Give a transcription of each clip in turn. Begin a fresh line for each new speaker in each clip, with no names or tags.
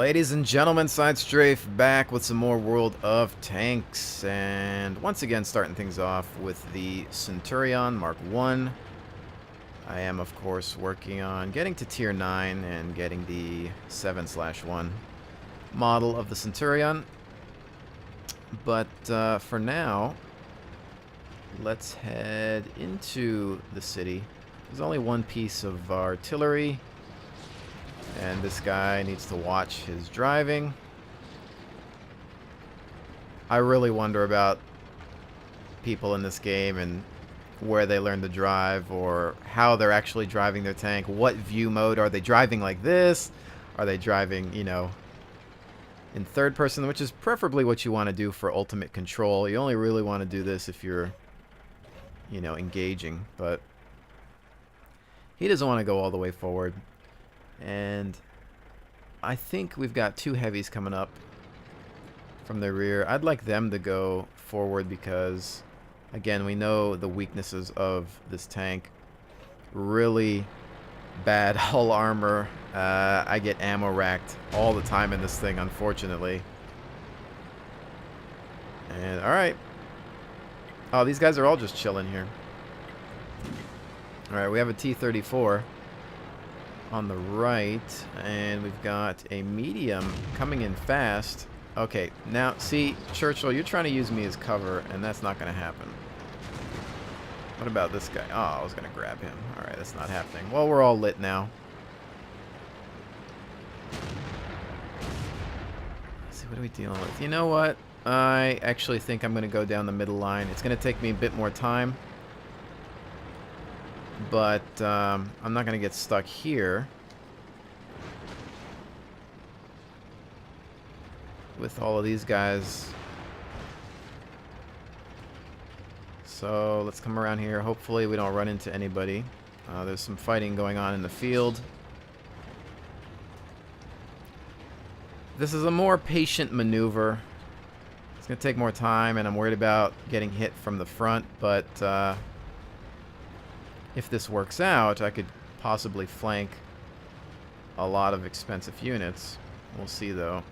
Ladies and gentlemen, Side Strafe back with some more World of Tanks, and once again starting things off with the Centurion Mark 1. I am of course working on getting to tier 9 and getting the 7/1 model of the Centurion. But for now, let's head into the city. There's only one piece of artillery, and this guy needs to watch his driving. I really wonder about people in this game and where they learn to drive, or how they're actually driving their tank. What view mode? Are they driving like this? Are they driving, you know, in third person, which is preferably what you want to do for ultimate control. You only really want to do this if you're, you know, engaging. But he doesn't want to go all the way forward. And I think we've got two heavies coming up from the rear. I'd like them to go forward because, again, we know the weaknesses of this tank. Really bad hull armor. I get ammo racked all the time in this thing, unfortunately. And, alright. Oh, these guys are all just chilling here. Alright, we have a T-34 on the right, and we've got a medium coming in fast. Okay, now, see, Churchill, you're trying to use me as cover, and that's not going to happen. What about this guy? Oh, I was going to grab him. Alright, that's not happening. Well, we're all lit now. Let's see, what are we dealing with? You know what? I actually think I'm going to go down the middle line. It's going to take me a bit more time, but I'm not going to get stuck here with all of these guys. So let's come around here. Hopefully we don't run into anybody. There's some fighting going on in the field. This is a more patient maneuver. It's going to take more time, and I'm worried about getting hit from the front, but if this works out, I could possibly flank a lot of expensive units. We'll see, though.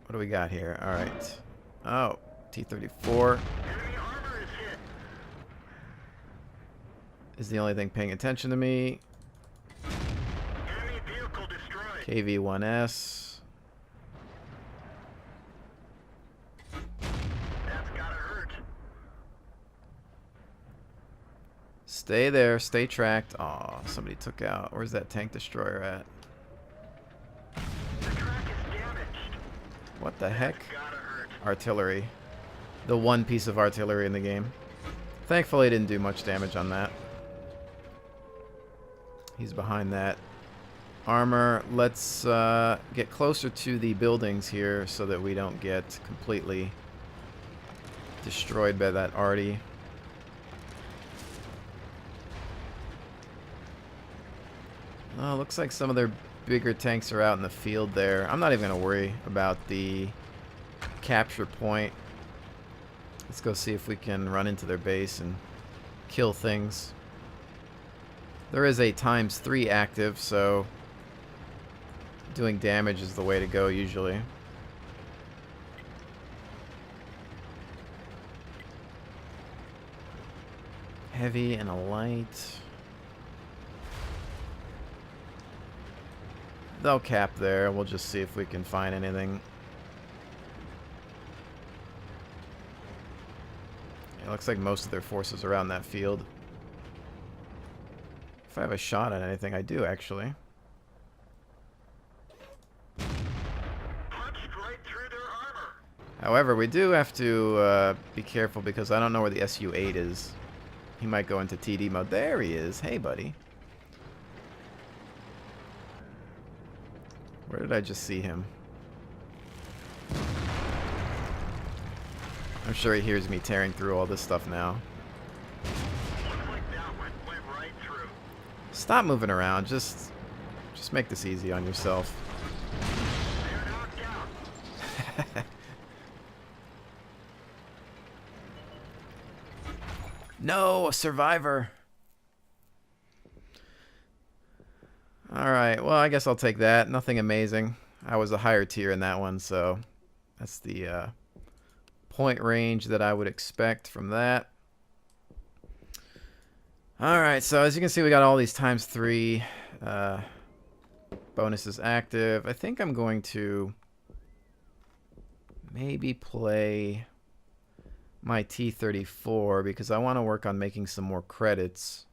What do we got here? All right. Oh, T-34 is the only thing paying attention to me. KV-1S. Stay there, stay tracked. Aw, somebody took out. Where's that tank destroyer at?
The track is damaged.
What the heck?
Gotta hurt.
Artillery. The one piece of artillery in the game. Thankfully, it didn't do much damage on that. He's behind that armor. Let's get closer to the buildings here so that we don't get completely destroyed by that arty. Oh, looks like some of their bigger tanks are out in the field there. I'm not even going to worry about the capture point. Let's go see if we can run into their base and kill things. There is a ×3 active, so doing damage is the way to go usually. Heavy and a light. They'll cap there. We'll just see if we can find anything. It looks like most of their forces are around that field. If I have a shot at anything, I do actually.
Punched right through their armor.
However, we do have to be careful because I don't know where the SU-8 is. He might go into TD mode. There he is. Hey, buddy. Where did I just see him? I'm sure he hears me tearing through all this stuff now.
Looks like that went right through.
Stop moving around. Just make this easy on yourself.
They're knocked out.
No, a survivor. Alright, well, I guess I'll take that. Nothing amazing. I was a higher tier in that one, so that's the point range that I would expect from that. Alright, so as you can see, we got all these ×3 bonuses active. I think I'm going to maybe play my T-34 because I want to work on making some more credits.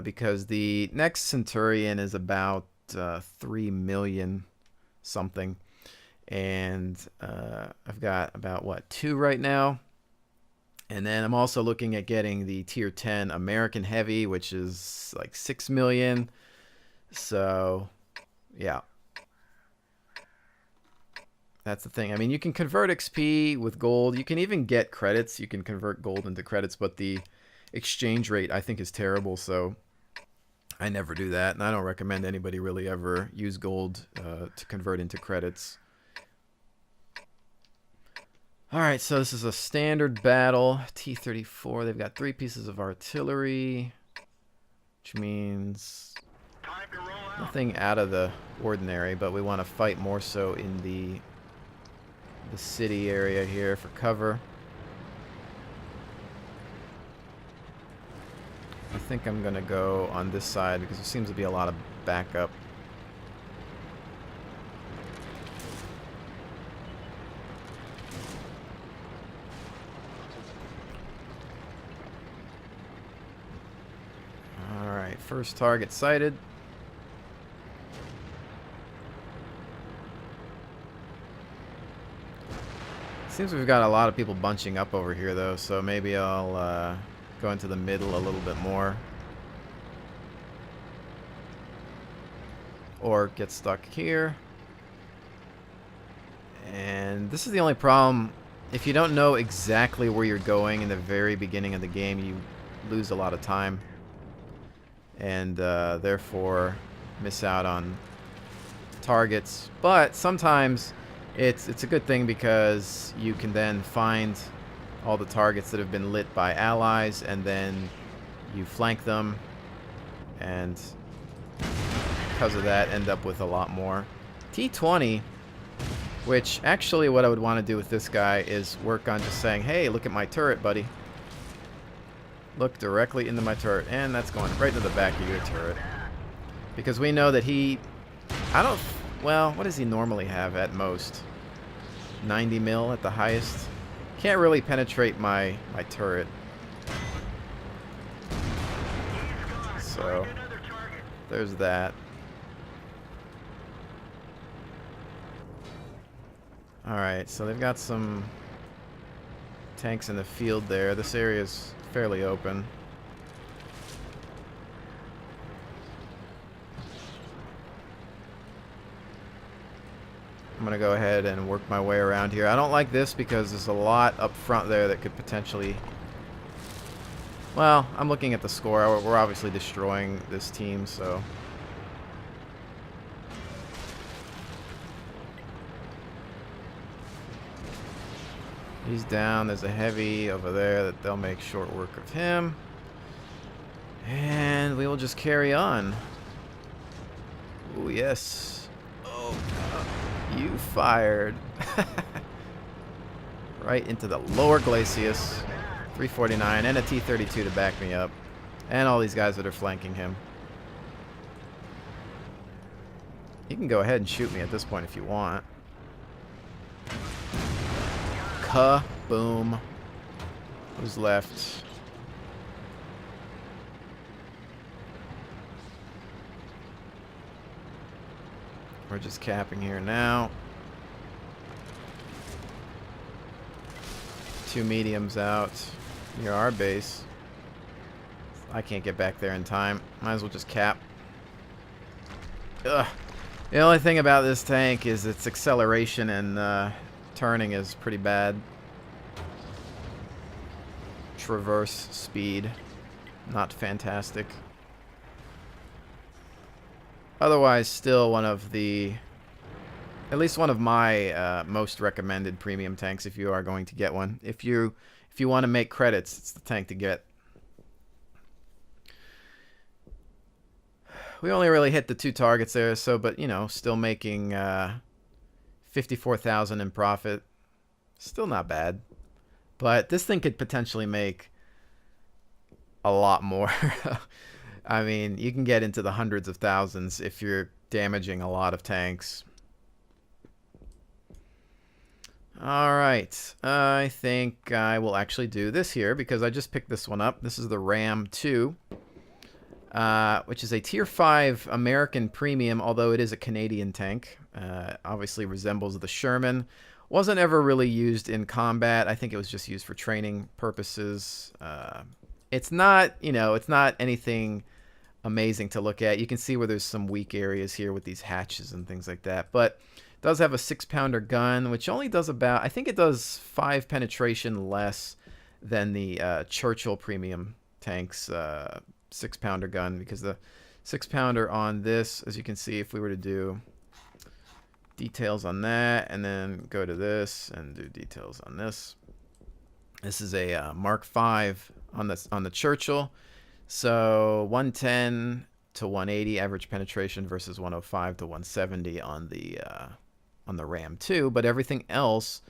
Because the next Centurion is about 3 million something. And I've got about, what, 2 right now. And then I'm also looking at getting the Tier 10 American Heavy, which is like 6 million. So, yeah. That's the thing. I mean, you can convert XP with gold. You can even get credits. You can convert gold into credits, but the exchange rate, I think, is terrible. So I never do that, and I don't recommend anybody really ever use gold to convert into credits. Alright, so this is a standard battle. T-34, they've got 3 pieces of artillery, which means nothing out of the ordinary, but we want to fight more so in the city area here for cover. I think I'm going to go on this side because there seems to be a lot of backup. Alright, first target sighted. Seems we've got a lot of people bunching up over here though, so maybe I'll go into the middle a little bit more. Or get stuck here. And this is the only problem. If you don't know exactly where you're going in the very beginning of the game, you lose a lot of time. And therefore miss out on targets. But sometimes it's a good thing because you can then find all the targets that have been lit by allies, and then you flank them, and because of that end up with a lot more. T-20, which actually what I would want to do with this guy is work on just saying, hey, look at my turret, buddy. Look directly into my turret, and that's going right into the back of your turret. Because we know that well, what does he normally have at most? 90 mil at the highest? Can't really penetrate my turret. So, there's that. Alright, so they've got some tanks in the field there. This area is fairly open. I'm going to go ahead and work my way around here. I don't like this because there's a lot up front there that could potentially... Well, I'm looking at the score. We're obviously destroying this team, so... He's down. There's a heavy over there that they'll make short work of him. And we will just carry on. Oh, yes. Oh, you fired. Right into the lower glacis. 349 and a T-32 to back me up. And all these guys that are flanking him. You can go ahead and shoot me at this point if you want. Kaboom. Who's left? We're just capping here now. 2 mediums out near our base. I can't get back there in time. Might as well just cap. Ugh. The only thing about this tank is its acceleration and turning is pretty bad. Traverse speed, not fantastic. Otherwise, still one of the, at least one of my most recommended premium tanks if you are going to get one. If you if you want to make credits, it's the tank to get. We only really hit the 2 targets there, so, but, you know, still making 54,000 in profit. Still not bad. But this thing could potentially make a lot more. I mean, you can get into the hundreds of thousands if you're damaging a lot of tanks. Alright, I think I will actually do this here because I just picked this one up. This is the Ram 2. Which is a Tier 5 American premium, although it is a Canadian tank. Obviously resembles the Sherman. Wasn't ever really used in combat. I think it was just used for training purposes. It's not, you know, it's not anything amazing to look at. You can see where there's some weak areas here with these hatches and things like that. But it does have a 6-pounder gun, which only does about, I think it does 5 penetration less than the Churchill premium tanks 6-pounder gun, because the 6-pounder on this, as you can see, if we were to do details on that and then go to this and do details on this, this is a Mark V on the Churchill, so 110 to 180 average penetration versus 105 to 170 on the Ram 2, but everything else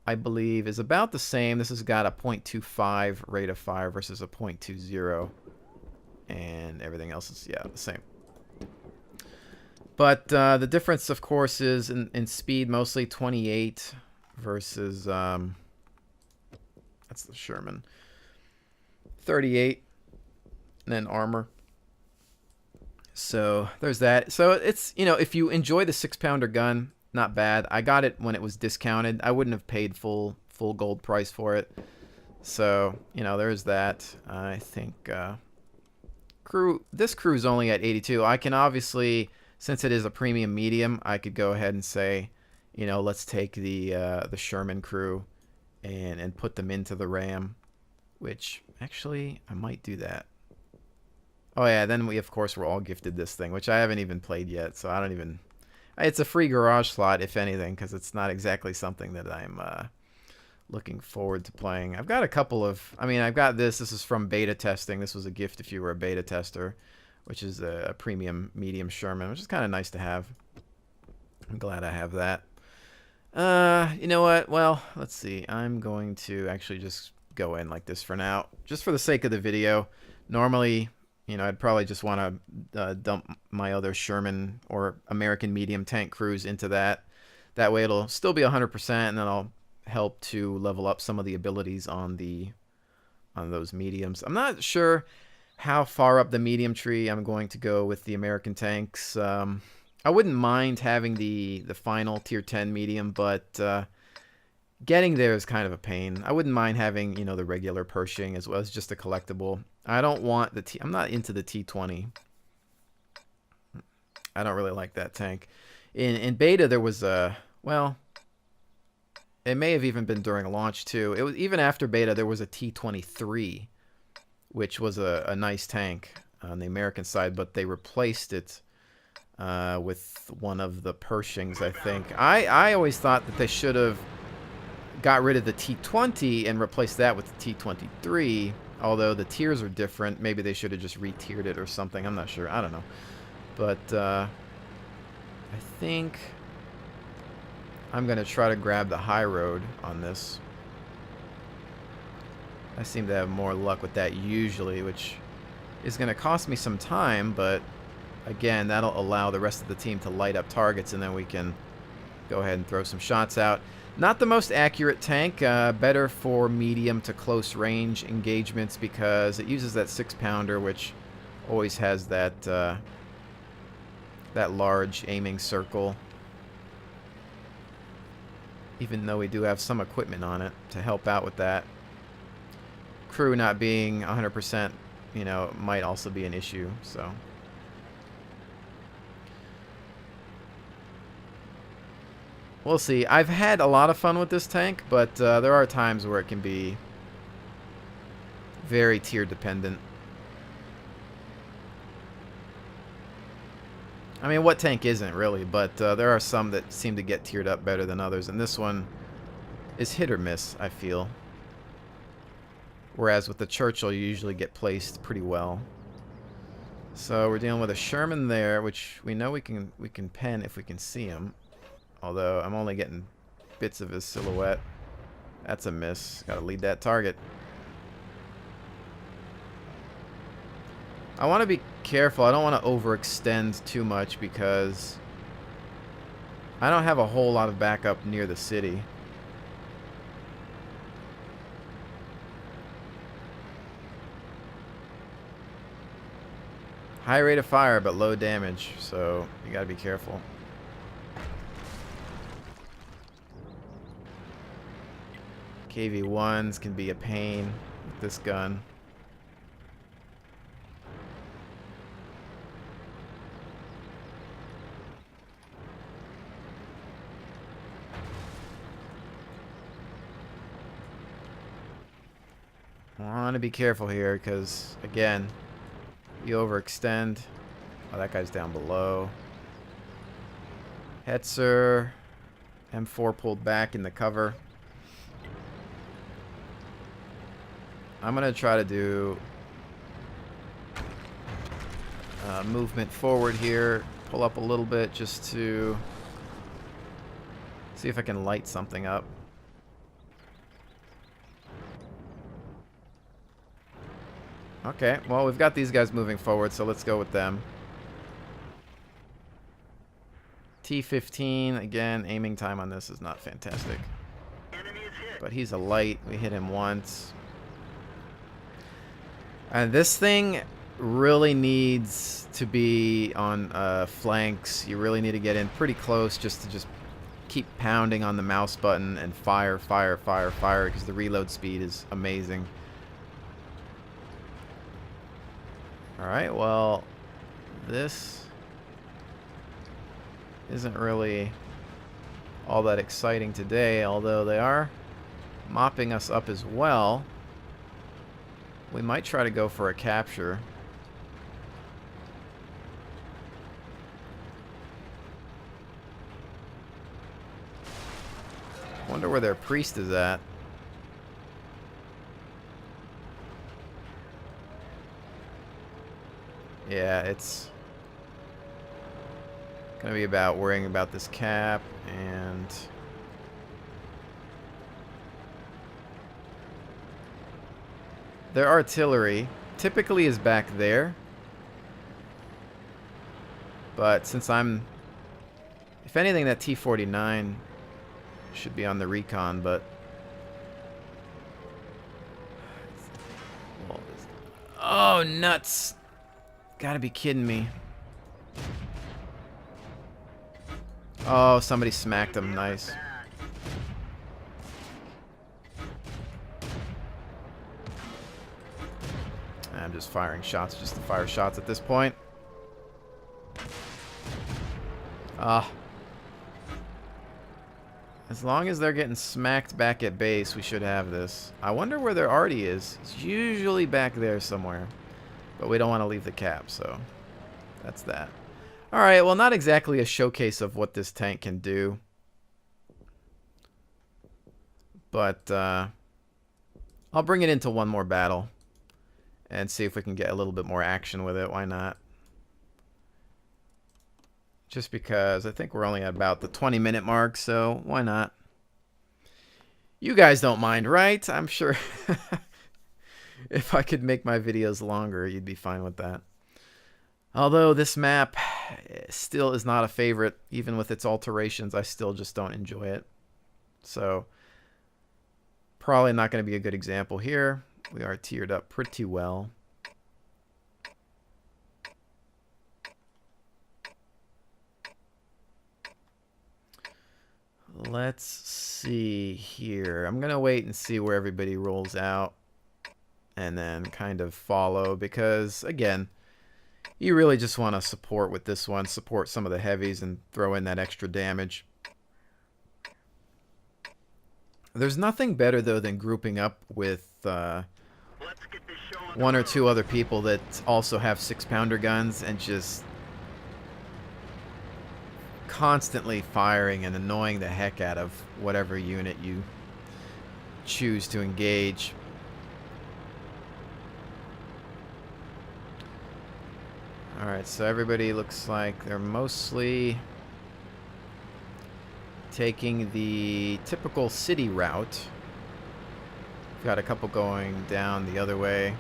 I believe is about the same. This has got a .25 rate of fire versus a .20. And everything else is, yeah, the same. But the difference, of course, is in speed, mostly 28 versus, that's the Sherman, 38, and then armor. So there's that. So it's, you know, if you enjoy the 6-pounder gun, not bad. I got it when it was discounted. I wouldn't have paid full gold price for it. So, you know, there's that. I think... this crew's only at 82. I can obviously, since it is a premium medium, I could go ahead and say, you know, let's take the Sherman crew and put them into the Ram, which actually I might do that. Oh yeah, then we of course were all gifted this thing, which I haven't even played yet, so I don't even. It's a free garage slot if anything, because it's not exactly something that I'm looking forward to playing. I've got a couple of, I mean, I've got this. This is from beta testing. This was a gift if you were a beta tester, which is a premium medium Sherman, which is kind of nice to have. I'm glad I have that. You know what? Well, let's see. I'm going to actually just go in like this for now, just for the sake of the video. Normally, you know, I'd probably just want to dump my other Sherman or American medium tank crews into that. That way it'll still be 100%, and then I'll help to level up some of the abilities on those mediums. I'm not sure how far up the medium tree I'm going to go with the American tanks. I wouldn't mind having the final tier 10 medium, but getting there is kind of a pain. I wouldn't mind having, you know, the regular Pershing as well as just a collectible. I don't want the I'm not into the T20. I don't really like that tank. In beta there was a, well, it may have even been during launch too. It was even after beta. There was a T23, which was a nice tank on the American side, but they replaced it with one of the Pershings, I think. I always thought that they should have got rid of the T20 and replaced that with the T23. Although the tiers are different, maybe they should have just re-tiered it or something. I'm not sure. I don't know, but I think I'm going to try to grab the high road on this. I seem to have more luck with that usually, which is going to cost me some time, but again, that'll allow the rest of the team to light up targets, and then we can go ahead and throw some shots out. Not the most accurate tank, better for medium to close range engagements because it uses that 6-pounder, which always has that that large aiming circle. Even though we do have some equipment on it to help out with that. Crew not being 100%, you know, might also be an issue, so. We'll see. I've had a lot of fun with this tank, but there are times where it can be very tier dependent. I mean, what tank isn't really, but there are some that seem to get tiered up better than others, and this one is hit or miss, I feel. Whereas with the Churchill, you usually get placed pretty well. So we're dealing with a Sherman there, which we know we can pen if we can see him. Although I'm only getting bits of his silhouette. That's a miss. Gotta lead that target. I want to be careful. I don't want to overextend too much because I don't have a whole lot of backup near the city. High rate of fire, but low damage, so you gotta be careful. KV-1s can be a pain with this gun. I want to be careful here because, again, you overextend. Oh, that guy's down below. Hetzer. M4 pulled back in the cover. I'm going to try to do movement forward here. Pull up a little bit just to see if I can light something up. Okay, well, we've got these guys moving forward, so let's go with them. T-15, again, aiming time on this is not fantastic. But he's a light. We hit him once. And this thing really needs to be on flanks. You really need to get in pretty close just to keep pounding on the mouse button and fire, fire, fire, fire, because the reload speed is amazing. Alright, well, this isn't really all that exciting today, although they are mopping us up as well. We might try to go for a capture. Wonder where their priest is at. Yeah, it's gonna be about worrying about this cap and their artillery typically is back there, but since if anything, that T-49 should be on the recon, but oh, nuts. Gotta be kidding me. Oh, somebody smacked him. Nice. I'm just firing shots just to fire shots at this point. As long as they're getting smacked back at base, we should have this. I wonder where their arty is. It's usually back there somewhere. But we don't want to leave the cap, so that's that. Alright, well, not exactly a showcase of what this tank can do. But I'll bring it into one more battle and see if we can get a little bit more action with it. Why not? Just because I think we're only at about the 20-minute mark, so why not? You guys don't mind, right? I'm sure if I could make my videos longer, you'd be fine with that. Although this map still is not a favorite, even with its alterations, I still just don't enjoy it. So probably not going to be a good example here. We are tiered up pretty well. Let's see here. I'm going to wait and see where everybody rolls out and then kind of follow because, again, you really just want to support with this one, support some of the heavies and throw in that extra damage. There's nothing better, though, than grouping up with one or two other people that also have 6-pounder guns and just constantly firing and annoying the heck out of whatever unit you choose to engage. Alright, so everybody looks like they're mostly taking the typical city route. Got a couple going down the other way.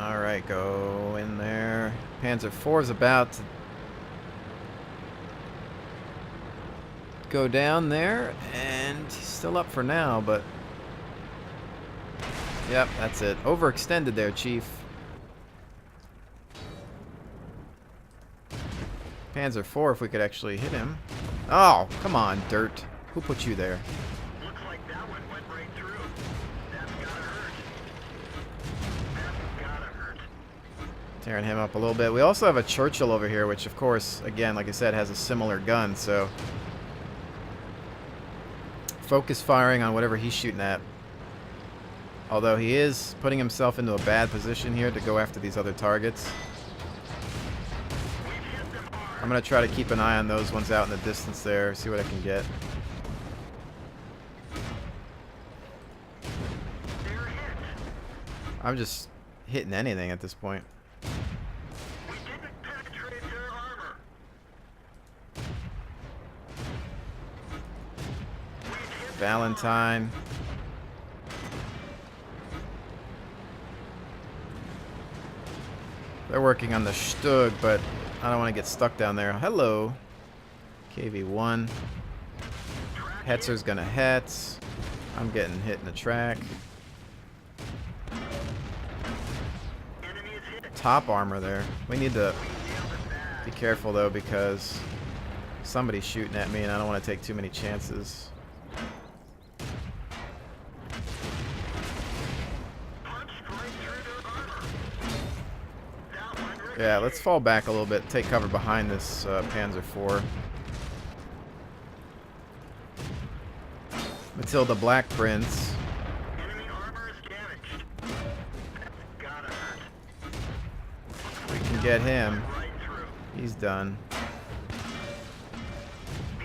Alright, go in there. Panzer IV is about to go down there, and he's still up for now, but yep, that's it. Overextended there, Chief. Panzer IV, if we could actually hit him. Oh, come on, dirt. Who put you there?
Looks like that one went right through. That's gotta hurt. That's gotta hurt.
Tearing him up a little bit. We also have a Churchill over here, which, of course, again, like I said, has a similar gun, so focus firing on whatever he's shooting at. Although he is putting himself into a bad position here to go after these other targets. I'm going to try to keep an eye on those ones out in the distance there, see what I can get. I'm just hitting anything at this point.
We didn't penetrate their armor.
Valentine. They're working on the Stug, but I don't want to get stuck down there. Hello. KV-1. Hetzer's gonna Hetz. I'm getting hit in the track. Top armor there. We need to be careful though, because somebody's shooting at me and I don't want to take too many chances. Yeah, let's fall back a little bit, take cover behind this Panzer IV. Matilda Black Prince.
Enemy armor is damaged. That's gotta hurt.
We can get him.
Right through.
He's done.
The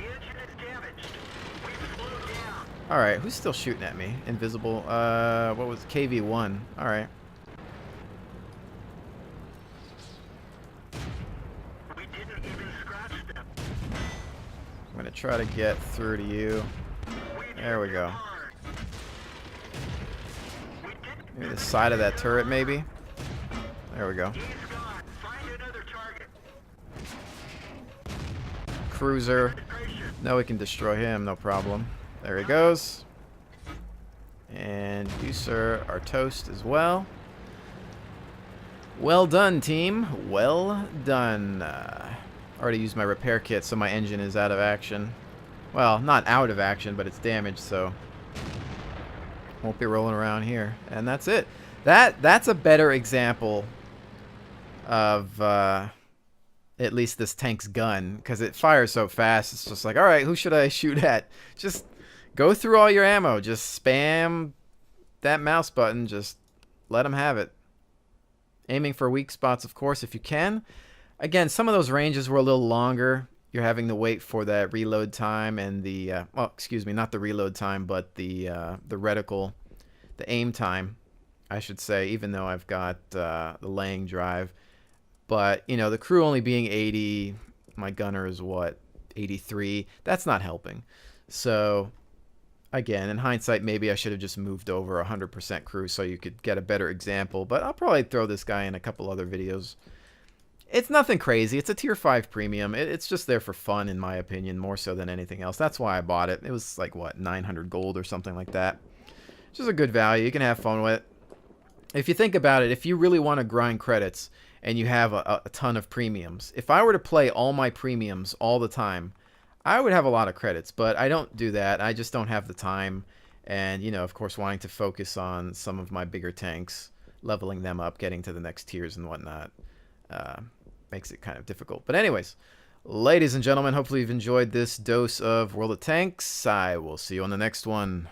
engine is damaged. We've slowed down.
Alright, who's still shooting at me? Invisible. What was it? KV-1. Alright.
We didn't even scratch them.
I'm gonna try to get through to you. There we go. Maybe the side of that turret, maybe? There we go.
He's gone. Find another target.
Cruiser. No, we can destroy him, no problem. There he goes. And you, sir, are toast as well. Well done, team. Well done. Already used my repair kit, so my engine is out of action. Well, not out of action, but it's damaged, so won't be rolling around here. And that's it. That's a better example of at least this tank's gun, because it fires so fast. It's just like, all right, who should I shoot at? Just go through all your ammo. Just spam that mouse button. Just let them have it. Aiming for weak spots, of course, if you can. Again, some of those ranges were a little longer. You're having to wait for that reload time and the well, excuse me, not the reload time, but the reticle, the aim time, I should say, even though I've got the laying drive. But, you know, the crew only being 80, my gunner is what, 83? That's not helping. So, again, in hindsight, maybe I should have just moved over 100% crew so you could get a better example. But I'll probably throw this guy in a couple other videos. It's nothing crazy. It's a tier 5 premium. It's just there for fun, in my opinion, more so than anything else. That's why I bought it. It was like, what, 900 gold or something like that. It's just a good value. You can have fun with it. If you think about it, if you really want to grind credits and you have a ton of premiums, if I were to play all my premiums all the time, I would have a lot of credits. But I don't do that. I just don't have the time. And, you know, of course, wanting to focus on some of my bigger tanks, leveling them up, getting to the next tiers and whatnot. Makes it kind of difficult. But anyways, ladies and gentlemen, hopefully you've enjoyed this dose of World of Tanks. I will see you on the next one.